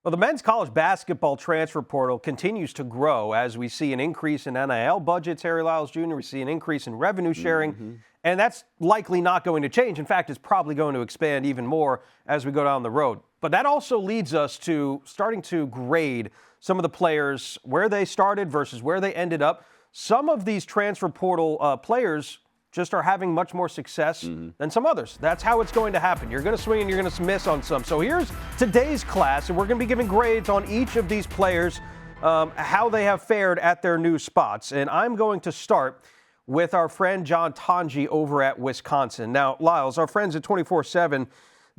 Well, the men's college basketball transfer portal continues to grow as we see an increase in NIL budgets, Harry Lyles Jr. We see an increase in revenue sharing, and that's likely not going to change. In fact, it's probably going to expand even more as we go down the road. But that also leads us to starting to grade some of the players, where they started versus where they ended up. Some of these transfer portal players just are having much more success than some others. That's how it's going to happen. You're going to swing and you're going to miss on some. So here's today's class, and we're going to be giving grades on each of these players, how they have fared at their new spots. And I'm going to start with our friend John Tonje over at Wisconsin. Now, Lyles, our friends at 24/7,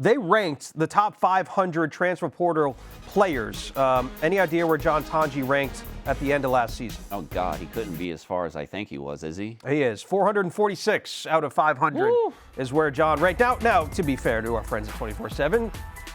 they ranked the top 500 transfer portal players. Any idea where John Tonje ranked at the end of last season? Oh, God, he couldn't be as far as I think he was, is he? He is. 446 out of 500 Woo. is where John ranked. Now, to be fair to our friends at 24/7,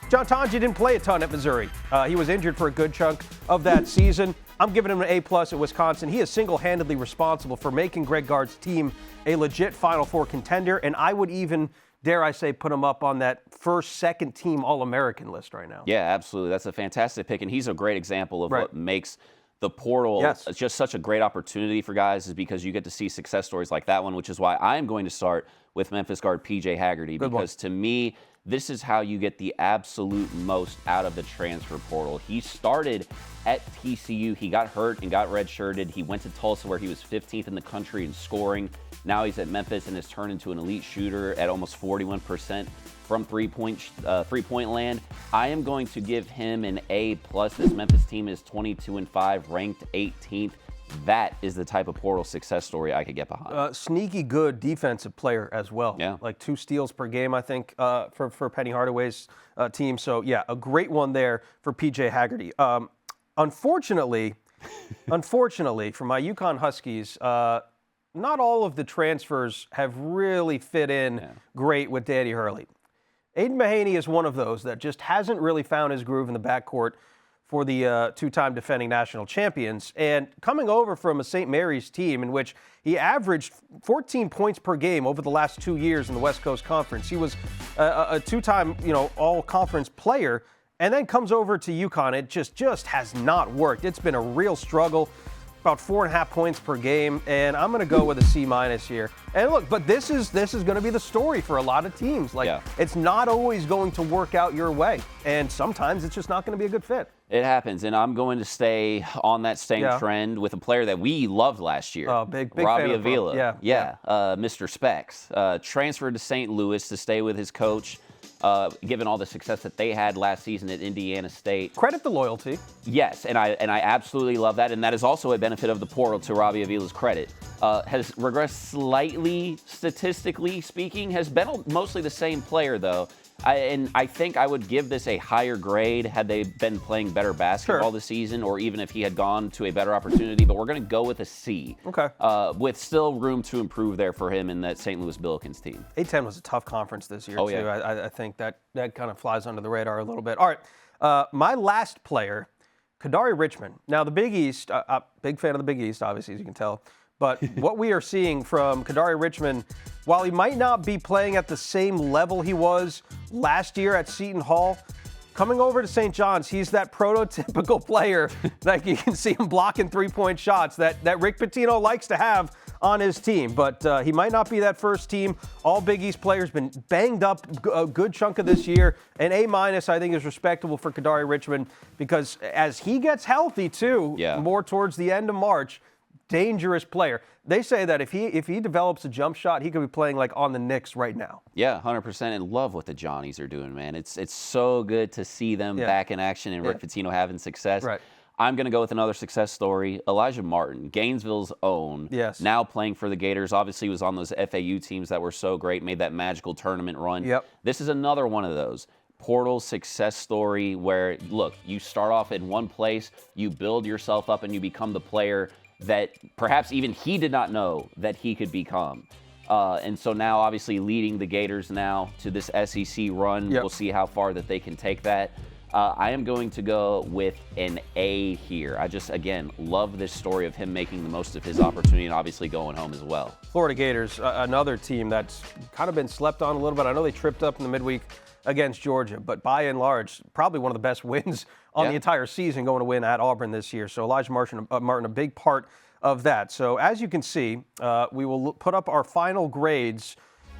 John Tonje didn't play a ton at Missouri. He was injured for a good chunk of that season. I'm giving him an A+ at Wisconsin. He is single-handedly responsible for making Greg Gard's team a legit Final Four contender, and I would even, dare I say, put him up on that first, second team All-American list right now. Yeah, absolutely. That's a fantastic pick, and he's a great example of what makes the portal just such a great opportunity for guys, is because you get to see success stories like that one, which is why I'm going to start with Memphis guard P.J. Haggerty, because to me, this is how you get the absolute most out of the transfer portal. He started at TCU. He got hurt and got redshirted. He went to Tulsa, where he was 15th in the country in scoring. Now he's at Memphis and has turned into an elite shooter at almost 41% from three-point land. I am going to give him an A+. This Memphis team is 22-5, ranked 18th. That is the type of portal success story I could get behind. Sneaky good defensive player as well. Yeah. Like 2 steals per game, I think, for Penny Hardaway's team. So, yeah, a great one there for P.J. Haggerty. Unfortunately, for my UConn Huskies, not all of the transfers have really fit in great with Danny Hurley. Aidan Mahaney is one of those that just hasn't really found his groove in the backcourt for the two-time defending national champions. And coming over from a St. Mary's team in which he averaged 14 points per game over the last 2 years in the West Coast Conference. He was a two-time, all-conference player, and then comes over to UConn. It just has not worked. It's been a real struggle. About 4.5 points per game, and I'm going to go with a C- here. And look, but this is going to be the story for a lot of teams. It's not always going to work out your way, and sometimes it's just not going to be a good fit. It happens, and I'm going to stay on that same trend with a player that we loved last year. Oh, big Robbie fan of Avila. Mr. Specs. Transferred to St. Louis to stay with his coach. Given all the success that they had last season at Indiana State. Credit the loyalty. Yes, and I absolutely love that, and that is also a benefit of the portal, to Robbie Avila's credit. Has regressed slightly, statistically speaking, has been mostly the same player, though. I think I would give this a higher grade had they been playing better basketball this season, or even if he had gone to a better opportunity, but we're going to go with a C. Okay. With still room to improve there for him in that St. Louis Billikens team. A-10 was a tough conference this year, too. Yeah. I think that kind of flies under the radar a little bit. All right, my last player, Kadary Richmond. Now, the Big East, big fan of the Big East, obviously, as you can tell. But what we are seeing from Kadary Richmond, while he might not be playing at the same level he was last year at Seton Hall, coming over to St. John's, he's that prototypical player that you can see him blocking three-point shots that Rick Pitino likes to have on his team. But he might not be that first team. All Big East players been banged up a good chunk of this year. An A- I think is respectable for Kadary Richmond, because as he gets healthy too, more towards the end of March, dangerous player. They say that if he develops a jump shot, he could be playing like on the Knicks right now. Yeah, 100%. And love what the Johnnies are doing, man. It's so good to see them back in action and Rick Pitino having success. Right. I'm going to go with another success story. Elijah Martin, Gainesville's own. Yes. Now playing for the Gators. Obviously was on those FAU teams that were so great, made that magical tournament run. Yep. This is another one of those portal success story where, look, you start off in one place, you build yourself up, and you become the player that perhaps even he did not know that he could become. And so now obviously leading the Gators now to this SEC run. We'll see how far that they can take that. I am going to go with an A here. I just, again, love this story of him making the most of his opportunity and obviously going home as well. Florida Gators, another team that's kind of been slept on a little bit. I know they tripped up in the midweek against Georgia. But by and large, probably one of the best wins on the entire season, going to win at Auburn this year. So Elijah Martin, a big part of that. So as you can see, we will put up our final grades.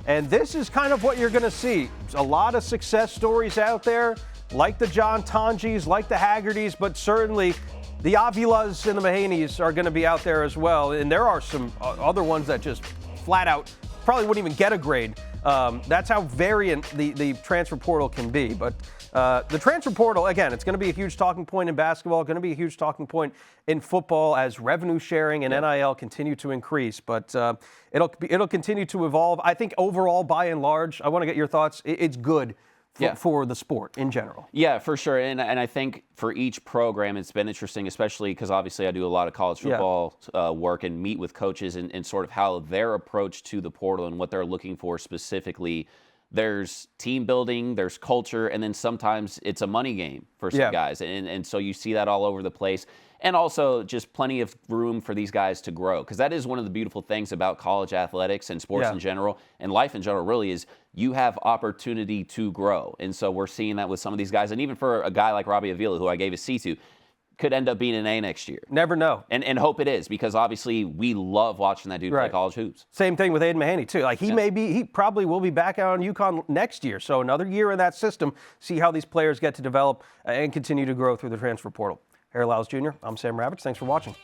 And this is kind of what you're going to see. There's a lot of success stories out there, like the John Tonjes, like the Haggertys, but certainly the Avilas and the Mahaneys are going to be out there as well. And there are some other ones that just flat out probably wouldn't even get a grade. That's how variant the transfer portal can be. But the transfer portal, again, it's going to be a huge talking point in basketball, going to be a huge talking point in football as revenue sharing and NIL continue to increase. But it'll continue to evolve. I think overall, by and large, I want to get your thoughts. It's good for the sport in general. Yeah, for sure. And I think for each program, it's been interesting, especially because obviously I do a lot of college football work and meet with coaches and sort of how their approach to the portal and what they're looking for specifically. There's team building, there's culture, and then sometimes it's a money game for some guys. And so you see that all over the place. And also just plenty of room for these guys to grow. Because that is one of the beautiful things about college athletics and sports in general, and life in general really, is you have opportunity to grow. And so we're seeing that with some of these guys. And even for a guy like Robbie Avila, who I gave a C to, could end up being an A next year. Never know. And hope it is, because obviously we love watching that dude play college hoops. Same thing with Aidan Mahaney too. Like he probably will be back out on UConn next year. So another year in that system, see how these players get to develop and continue to grow through the transfer portal. Lyles Jr., I'm Sam Ravech. Thanks for watching.